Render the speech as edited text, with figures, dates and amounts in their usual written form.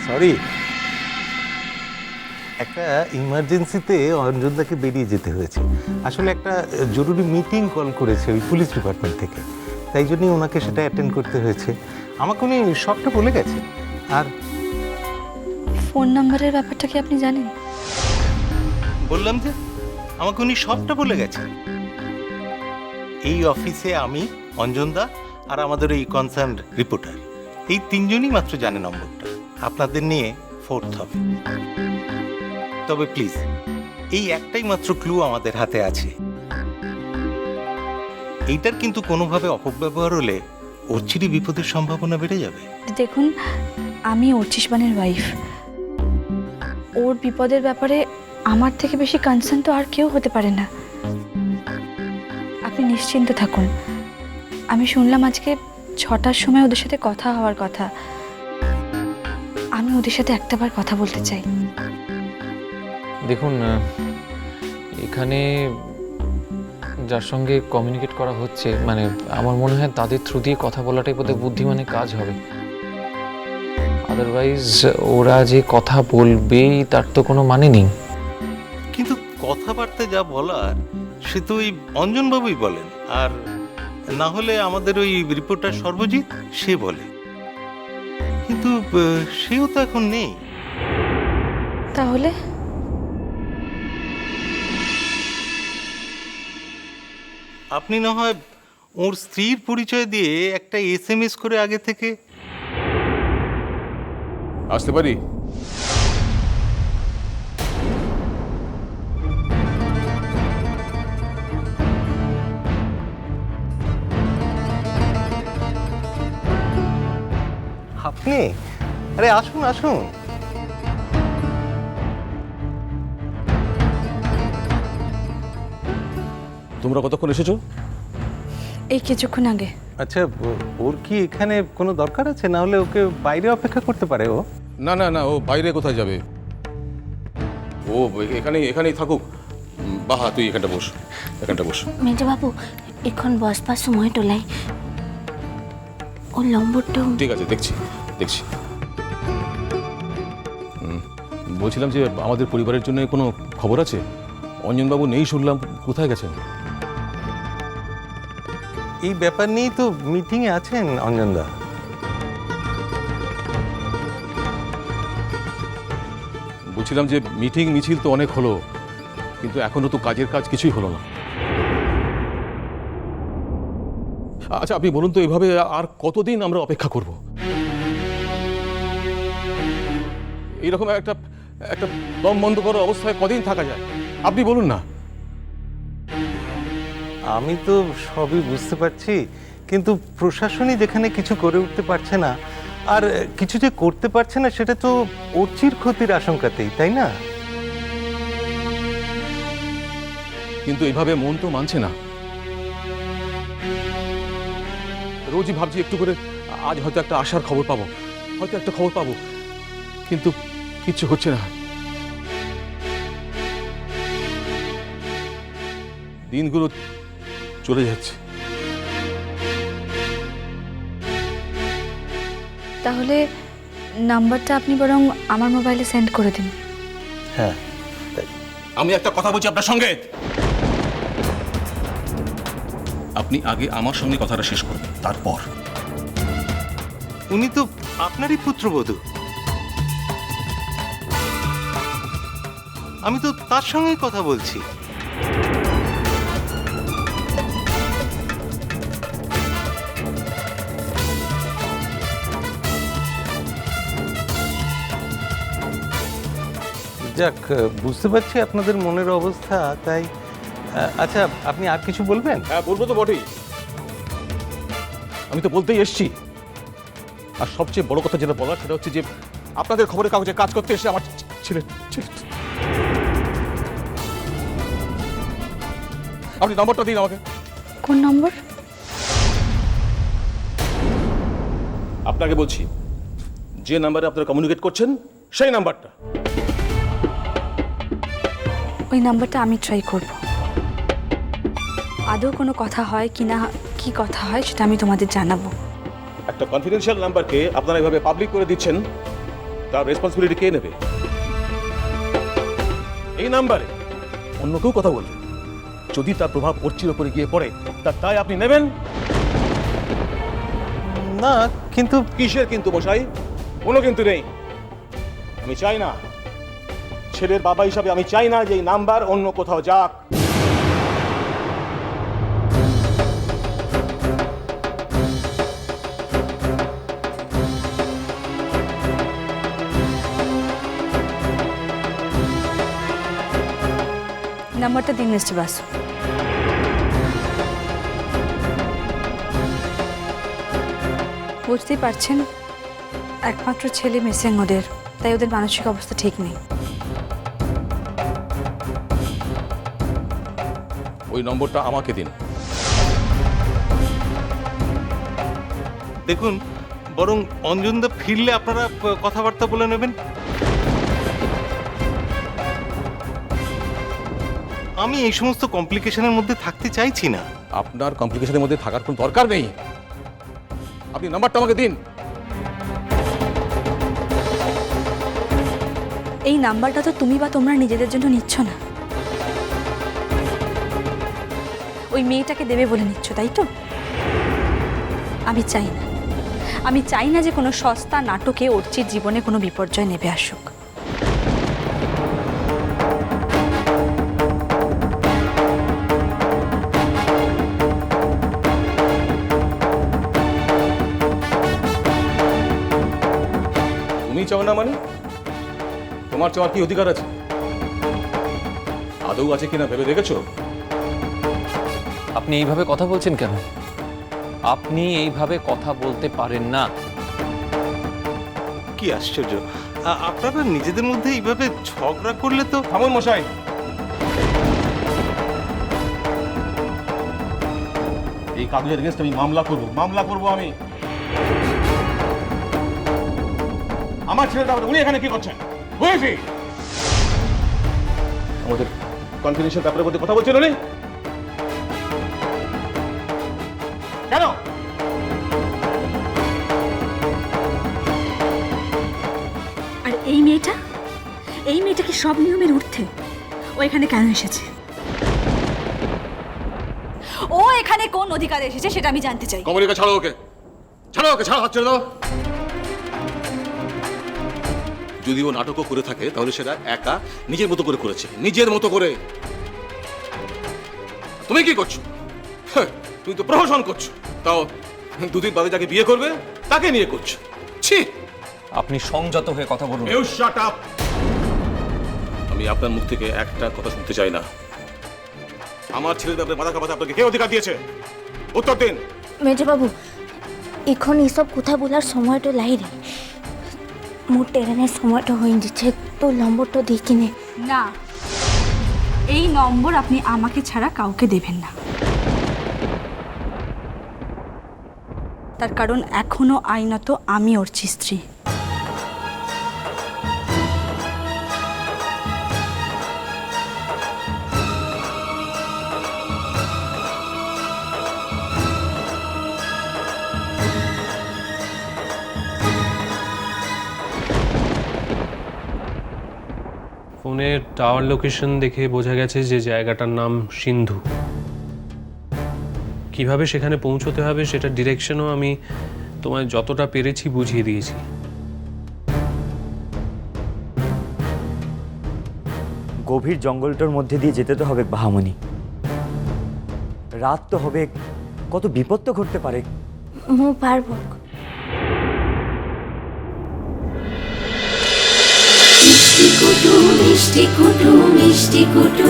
Sorry, একটা ইমার্জেন্সিতে অঞ্জনদাকে বেরিয়ে যেতে হয়েছে। আসলে একটা জরুরি মিটিং কল করেছে ওই পুলিশ ডিপার্টমেন্ট থেকে, তাই জন্যই ওনাকে সেটা অ্যাটেন্ড করতে হয়েছে। আমাকে উনি সবটা বলে গেছে। আর ফোন নাম্বারের ব্যাপারটা কি আপনি জানেন? বললাম যে আমাকে উনি সবটা বলে গেছেন। এই অফিসে আমি, অঞ্জনদা আর আমাদের এই কনসার্ন রিপোর্টার, এই তিনজনই মাত্র জানে নম্বরটা। আপনাদের নিয়ে ফোর্থ হবে। তবে প্লিজ, এই একটাই মাত্র ক্লু আমাদের হাতে আছে। এইটার কিন্তু কোনোভাবে অপব্যবহার হলে অর্চিরই বিপদের সম্ভাবনা বেড়ে যাবে। দেখুন, আমি অর্চিসবানের ওয়াইফ। ওর বিপদের ব্যাপারে আমার থেকে বেশি কনসার্ন তো আর কেউ হতে পারে না। আপনি নিশ্চিন্ত থাকুন। আমি শুনলাম আজকে 6টার সময় ওদের সাথে কথা হওয়ার কথা। আমি ওদের সাথে একটাবার কথা বলতে চাই। দেখুন, এখানে যার সঙ্গে কমিউনিকেট করা হচ্ছে, মানে আমার মনে হয় তাদের থ্রু দিয়ে কথা বলাটাই বোধহয় বুদ্ধিমানের কাজ হবে। আদারওয়াইজ ওরা যে কথা বলবেই তার তো কোনো মানে নেই। কিন্তু কথাবার্তা যা বলার সে তো ওই অঞ্জনবাবুই বলেন, আর না হলে আমাদের ওই রিপোর্টার সর্বজিৎ সে বলে। কিন্তু সেও তো এখন নেই। তাহলে আপনি না হয় ওর স্ত্রীর পরিচয় দিয়ে একটা SMS করে আগে থেকে। আসতে পারি? আপনি? আরে আসুন আসুন। তোমরা কতক্ষণ এসেছো? এই কিছুক্ষণ আগে। আচ্ছা, ওর কি এখানে কোনো দরকার আছে? না হলে ওকে বাইরে অপেক্ষা করতে পারে ও। না না না, ও বাইরে কোথায় যাবে? ও এখানেই থাকুক। বাহা, তুই এখানটা বস, এখানটা বস। মেজবাবু, এখন বসবার সময়টো লাই ও নম্বরটা। ঠিক আছে, দেখছি দেখছি। বলছিলাম যে আমাদের পরিবারের জন্য কোনো খবর আছে? অঞ্জনবাবু নেই শুনলাম, কোথায় গেছেন? এই ব্যাপার নিয়েই তো মিটিংয়ে আছেন অঞ্জনদা। বলছিলাম যে মিটিং মিছিল তো অনেক হলো, কিন্তু এখনো তো কাজের কাজ কিছুই হলো না। আচ্ছা, আপনি বলুন তো, এভাবে আর কতদিন আমরা অপেক্ষা করব? এইরকম একটা দম বন্ধ করার অবস্থায় কদিন থাকা যায়? আপনি বলুন না। আমি তো সবই বুঝতে পারছি, কিন্তু প্রশাসনই যেখানে কিছু করে উঠতে পারছে না, আর কিছু যে করতে পারছে না, সেটা তো অর্চির ক্ষতির আশঙ্কাতেই, তাই না? কিন্তু এইভাবে মন তো মানছে না। রোজই ভাবছি একটু করে আজ হয়তো একটা আশার খবর পাবো, হয়তো একটা খবর পাবো, কিন্তু কিচ্ছু হচ্ছে না। দিনগুলো চলে যাচ্ছে। তাহলে নাম্বারটা আপনি বরং আমার মোবাইলে সেন্ড করে দিন। হ্যাঁ, আমি একটা কথা বলছি আপনার সঙ্গে। আপনি আগে আমার সঙ্গে কথাটা শেষ করবেন, তারপর। উনি তো আপনারই পুত্রবধূ। আমি তো তার সঙ্গেই কথা বলছি। যাক, বুঝতে পারছি আপনাদের মনের অবস্থা, তাই আচ্ছা, আপনি আর কিছু বলবেন? হ্যাঁ, বলবো তো বটেই। আমি তো বলতেই এসছি। আর সবচেয়ে বড় কথা যেটা বলার, সেটা হচ্ছে যে আপনাদের খবরের কাগজে কাজ করতে এসে আমার ছেলে। আপনি নম্বরটা দিন আমাকে। কোন নম্বর? আপনাকে বলছি, যে নাম্বারে আপনারা কমিউনিকেট করছেন সেই নাম্বারটা। ওই নাম্বারটা আমি ট্রাই করব। আদৌ কোনো কথা হয় কি না, কি কথা হয় সেটা আমি তোমাদের জানাবো। একটা কনফিডেন্সিয়াল নাম্বারকে আপনারা এভাবে পাবলিক করে দিচ্ছেন, তার রেসপন্সিবিলিটি কে নেবে? এই নাম্বারে অন্য কেউ কথা বলবে, যদি তার প্রভাব অর্চির উপরে গিয়ে পড়ে, তার দায় আপনি নেবেন? না, কিন্তু কিসের কিন্তু মশাই? কোনো কিন্তু নেই। আমি চাই না, ছেলের বাবা হিসাবে আমি চাই না যে এই নাম্বার অন্য কোথাও যাক। নাম্বারটা দিন মিস্টার বাসু। বুঝতেই পারছেন, একমাত্র ছেলে মিসিং ওদের, তাই ওদের মানসিক অবস্থা ঠিক নেই। ওই নম্বরটা আমাকে দিন। দেখুন, বরং অঞ্জনদা ফিরলে আপনারা কথাবার্তা বলে নেবেন। আমি এই সমস্ত কমপ্লিকেশনের মধ্যে থাকতে চাইছি না। আপনার কমপ্লিকেশনের মধ্যে থাকার কোনো দরকার নেই। আপনি নাম্বারটা আমাকে দিন। এই নাম্বারটা তো তুমি বা তোমরা নিজেদের জন্য নিচ্ছ না, ওই মেয়েটাকে দেবে বলে নিচ্ছ, তাই তো? আমি চাই না, আমি চাই না যে কোনো সস্তা নাটকে অর্চির জীবনে কোনো বিপর্যয় নেমে আসুক। তুমি চাও না মানে? তোমার চাওয়ার কি অধিকার আছে? আদৌ আছে কিনা ভেবে দেখেছো? আপনি এইভাবে কথা বলছেন কেন? আপনি এইভাবে কথা বলতে পারেন না। কি আশ্চর্য, আপনারা নিজেদের মধ্যে এইভাবে ঝগড়া করলে তো। থামুন মশাই। এই কাগজের এগেনস্ট আমি মামলা করব আমি। আমার ছেলেটা, উনি এখানে কি করছেন? বুঝেছি, আমাদের কনফিডেন্সিয়াল ব্যাপারের মধ্যে কথা বলছেন উনি কেন? আর এই মেয়েটা কি সব নিয়মের ঊর্ধ্বে? ও এখানে কেন এসেছে? ও এখানে কোন অধিকারে এসেছে সেটা আমি জানতে চাই। কমলিকা, ছাড়ো ওকে, ছাড়ো, হাত ছেড়ে দাও। যদি ও নাটকও করে থাকে তাহলে সেটা একা নিজের মতো করে করেছে, নিজের মতো করে। তুমি কি করছো? তুমি তো প্রহসন করছো, তাও দুদিন বাদে যাকে বিয়ে করবে তাকে নিয়ে করছো। ছি! আপনি সংযত হয়ে কথা বলুন। You shut up! আমি আপনার মুখ থেকে একটা কথা শুনতে চাই না। আমার ছেলের ব্যাপারে মাথা কামাতে আপনাকে কে অধিকার দিয়েছে? উত্তর দিন। মেজবাবু, এখন এসব কথা বলার সময়টা লাইরে। মোর ট্রেনের সময়টা হয়ে যাচ্ছে, তো নম্বরটা দিয়ে কিনে। না, এই নম্বর আপনি আমাকে ছাড়া কাউকে দেবেন না। তার কারণ এখনো আইনত আমি অর্চির স্ত্রী। ফোনের টাওয়ার লোকেশন দেখে বোঝা গেছে যে জায়গাটার নাম সিন্ধু। কিভাবে সেখানে পৌঁছতে হবে সেটা ডিরেকশনও আমি তোমায় যতটা পেরেছি বুঝিয়ে দিয়েছি। গভীর জঙ্গলটার মধ্যে দিয়ে যেতে তো হবে বাহামণি, রাত তো হবে, কত বিপদ তো ঘটতে পারে। মু পারবো। মিষ্টি কুটু মিষ্টি কুটু মিষ্টি কুটু।